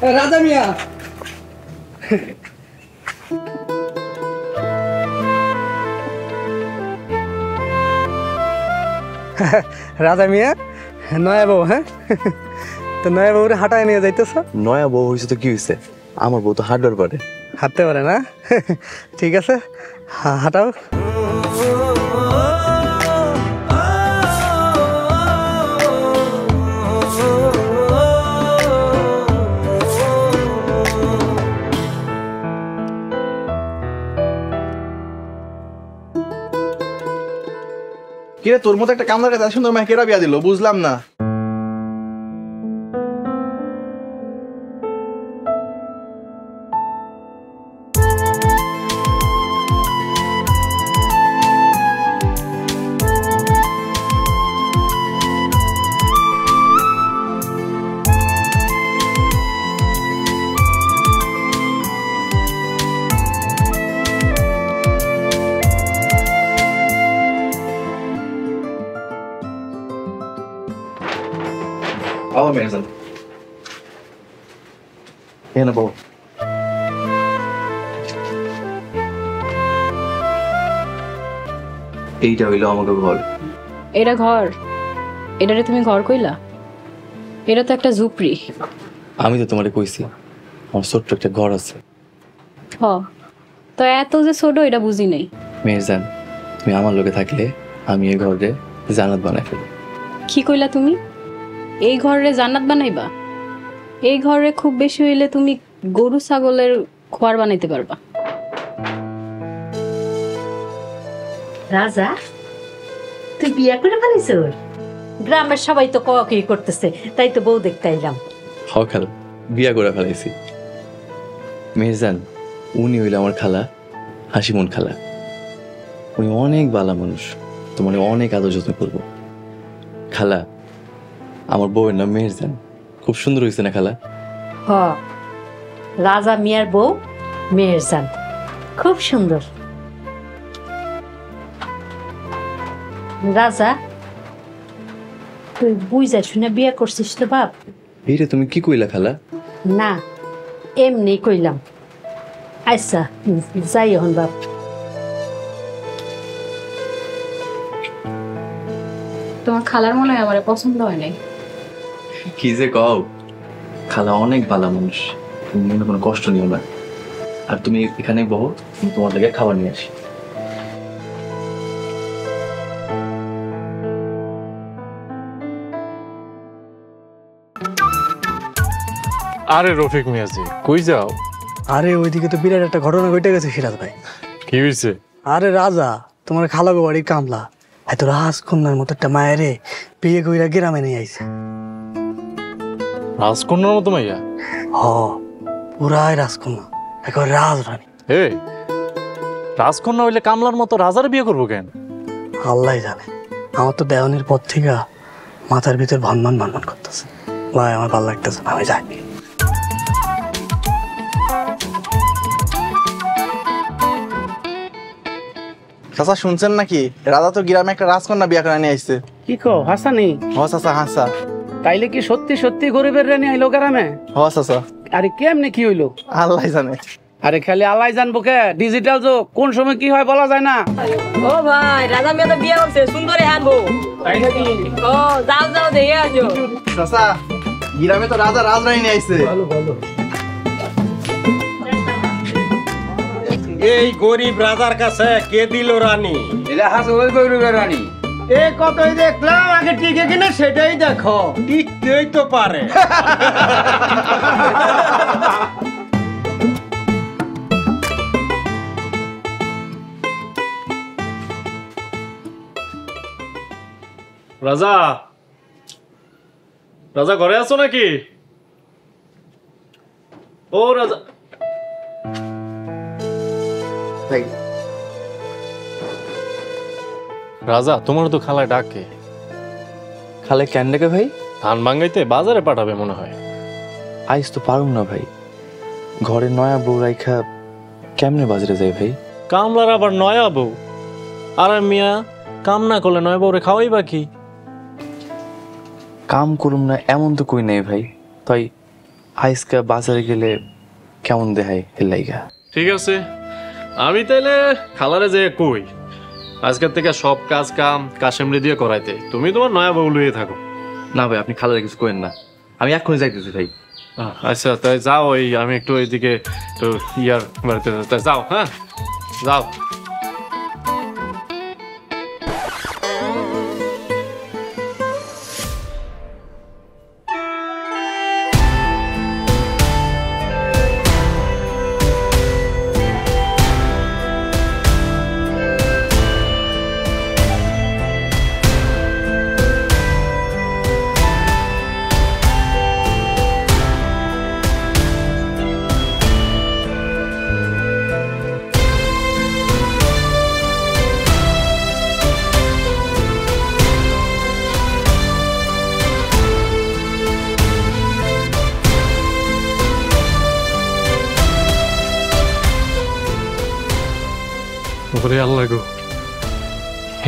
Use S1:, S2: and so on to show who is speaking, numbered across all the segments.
S1: রাজা মিয়া রাজা মিয়া নয়া বউ। হ্যাঁ তো নয়া বউরে হাঁটায় নিয়ে যাইতেছ?
S2: নয়া বউ হয়েছে তো কি হয়েছে, আমার বউ তো হাঁটবার পারে।
S1: হাঁটতে পারে না? ঠিক আছে হাঁটাও।
S3: কিরে তোর মতো একটা কামলার কাছে সুন্দর মাকে কেরা বিয়া দিল বুঝলাম না। Oh, amazing. এনে বউ। এইটা হইলো আমাকে ঘর।
S4: এটা ঘর? এটারে তুমি ঘর কইলা? এটা তো একটা ঝুপড়ি।
S2: আমি তো তোমারে কইছি আমার ছোট্ট একটা ঘর আছে।
S4: হ তো এত যে ছোট এটা বুঝি নাই।
S2: মেহজান তুমি আমার লোকে থাকলে আমি এই ঘরে জান্নাত বানাই ফেলি।
S4: কি কইলা তুমি? এই ঘরে জান্নাত বানাইবা? এই ঘরে খুব বেশি হইলে তুমি গরু ছাগলের খোয়ার বানাইতে পারবা।
S5: রাজা তুই বিয়া করে ফেলিস? গ্রামের সবাই তো কি করতেছে, তাই তো বউ দেখতে আইলাম।
S2: খাল বিয়া করে ফেলাইছি। মেহজান উনি হইলে আমার খালা, হাসিমন খালা। উনি অনেক ভালো মানুষ, তোমার অনেক আদর যত্ন করবো। খালা আমার বউয়ের নাম মেহজান, খুব সুন্দর হয়েছে না খালা?
S5: হ রাজা মিয়ার বউ মেহেরজান খুব সুন্দর। রাজা তুই বুঝা শুনে বিয়ে করছিস তো বাপ?
S2: এইটা তুমি কি কইলা খালা?
S5: না এমনি কইলাম। আচ্ছা যাই হন বাপ।
S4: তোমার খালার মনে হয় আমার পছন্দ হয় নাই।
S2: কি যে কও, খালা অনেক ভালো মানুষ, তুমি মনে কোনো কষ্ট নিও না। আর তুমি এখানে বহো, তোমার লাগে খাবার নিয়ে আসি।
S6: আরে রফিক মিয়াজি কই যাও?
S1: আরে ওইদিকে তো বিরাট একটা ঘটনা ঘটে গেছে সিরাজ ভাই।
S6: কি হয়েছে?
S1: আরে রাজা তোমার খালাগো বাড়ির কামলা এত রাজকন্যার মতো একটা মায়েরে বিয়ে কইরা গ্রামে নিয়ে আইছে।
S6: রাজকন্যার মতো মাইয়া?
S1: হ পুরাই রাজকন্যা, একেবারে রাজরানী।
S6: এই রাজকন্যা হইলে কামলার মতো রাজার বিয়ে করবো কেন?
S1: আল্লাহ জানে, আমার তো দেওয়ানির পর থেকে মাথার ভিতর ভনভন ভনভন করতেছে। ভাই আমার ভালো লাগতেছে না, আমি যাই।
S3: চাচা শুনছেন নাকি রাজা তো গ্রামে একটা রাজকন্যা বিয়া করে নিয়ে আসছে?
S7: কি কো হাসানি?
S3: হ চাচা হাসা।
S7: তাইলে কি সত্যি সত্যি গরিবের রানী আইলো গ্রামে?
S3: হ চাচা।
S7: আরে কেমনে কি হইলো?
S3: আল্লাহ জানে।
S7: আরে খালি আল্লাহ জানবো কে, ডিজিটাল যুগ, কোন সময় কি হয় বলা যায় না।
S8: ও ভাই রাজা মেয়ে তো বিয়ে করছে, সুন্দরী হানবো।
S7: তাই নাকি?
S8: ও যাও যাও দেখে আসো।
S3: চাচা গ্রামে তো রাজা রাজরানী নিয়ে আসছে।
S9: এই গরিব রাজার কাছে কে দিল রানী?
S7: এটা হাসে ওই গরিবের রানী।
S9: এ কতই দেখলাম, আগে টিকে কিনা সেটাই দেখো। টিকতেই তো পারে।
S6: রাজা, রাজা ঘরে আছো নাকি? ও রাজা। রাজা তোমার তো খালায় ডাকে।
S2: খালে কেন ডেকে ভাই?
S6: ধান ভাঙাইতে বাজারে পাঠাবে মনে হয়।
S2: আইস তো পারুম না ভাই, ঘরে নয়া বউ রাইখা কেমনে বাজারে যায় ভাই?
S6: কামলার আবার নয়া বউ? আর মিয়া কাম না করলে নয়া বউরে খাওয়াই বাকি।
S2: কাম করুম না এমন তো কই নাই ভাই, তাই আজকে বাজারে গেলে কেমন দেখায় এর লাইগা।
S6: ঠিক আছে, আমি তাইলে খালারে যে কই আজকের থেকে সব কাজ কাম কাশেমরে দিয়ে করাইতে, তুমি তোমার নয়া বউ লইয়ে থাকো।
S2: না ভাই, আপনি খালারে কিছু করেন না, আমি এখনই যাইতেছি ভাই।
S6: আচ্ছা তাই যাও, আমি একটু এইদিকে একটু ইয়ার বাড়িতে তাই যাও। হ্যাঁ যাও। ওরে আল্লাহ গো,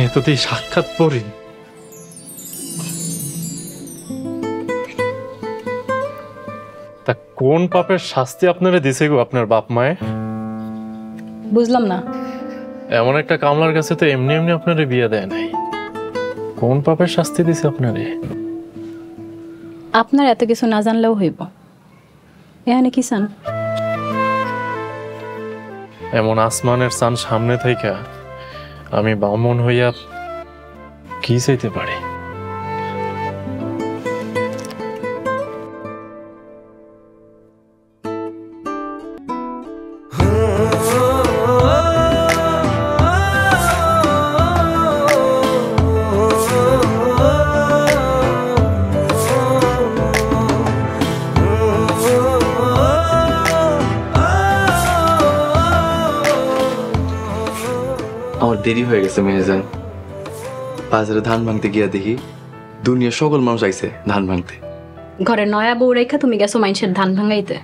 S6: এততেই সাক্ষাৎ পড়ি। তা কোন পাপের শাস্তি আপনারা দিছে গো আপনার বাপ মায়ে?
S4: বুঝলাম না।
S6: এমন একটা কামলার কাছে তো এমনি এমনি আপনারে বিয়ে দেয় নাই, কোন পাপের শাস্তি দিছে আপনারে?
S4: আপনার এত কিছু না জানলেও হইব। এখানে কি চান?
S6: এমন আসমানের চান সামনে থাইকা আমি বামন হইয়া কি চাইতে পারি?
S2: আমার দেরি হয়ে গেছে মেহেজান, বাজারে ধান ভাঙতে গিয়া দেখি দুনিয়ার সকল মানুষ আইছে ধান ভাঙতে।
S4: ঘরে নয়া বউ রেখা তুমি গেছো মানুষের ধান ভাঙাইতে,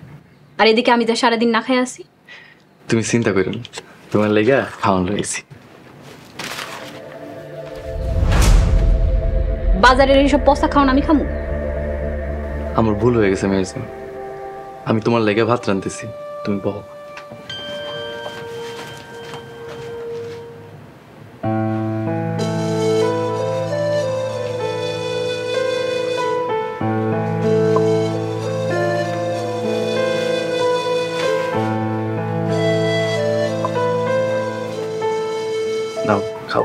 S4: আর এদিকে আমি তো সারাদিন না খাই আসি।
S2: তুমি চিন্তা করো না, তোমার লেগা খাওয়ান রয়েছি।
S4: বাজারের এইসব পচা খাওয়ান আমি খামু?
S2: আমার ভুল হয়ে গেছে মেহেজান, আমি তোমার লেগে ভাত রাঁধতেছি, তুমি বহ। নাও খাও।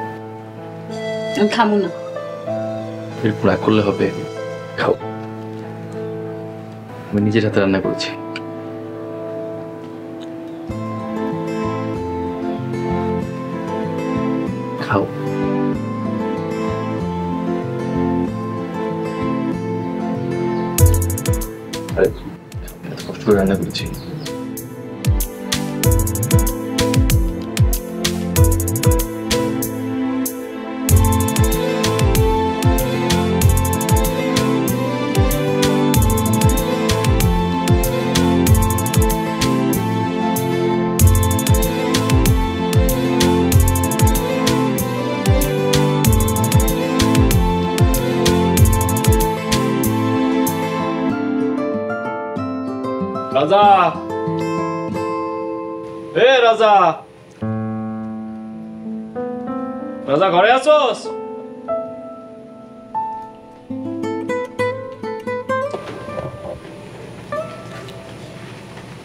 S4: আমি খামু না।
S2: এরকম না করলে হবে, খাও। আমি নিজের হাতে রান্না করেছি। খাও। আরে, এত কষ্ট করে রান্না করেছি।
S6: রাজা, এ রাজা, রাজা ঘরে আছোস?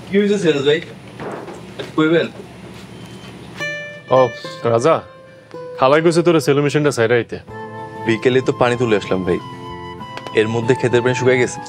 S2: কি হয়েছে সিরাজ ভাই, কইবেন?
S6: ও রাজা, খালাই গেছে তোর সেলো মেশিনটা সাইড আইতে।
S2: বিকেলে তো পানি তুলে আসলাম ভাই, এর মধ্যে ক্ষেতের পানি শুকাই গেছে।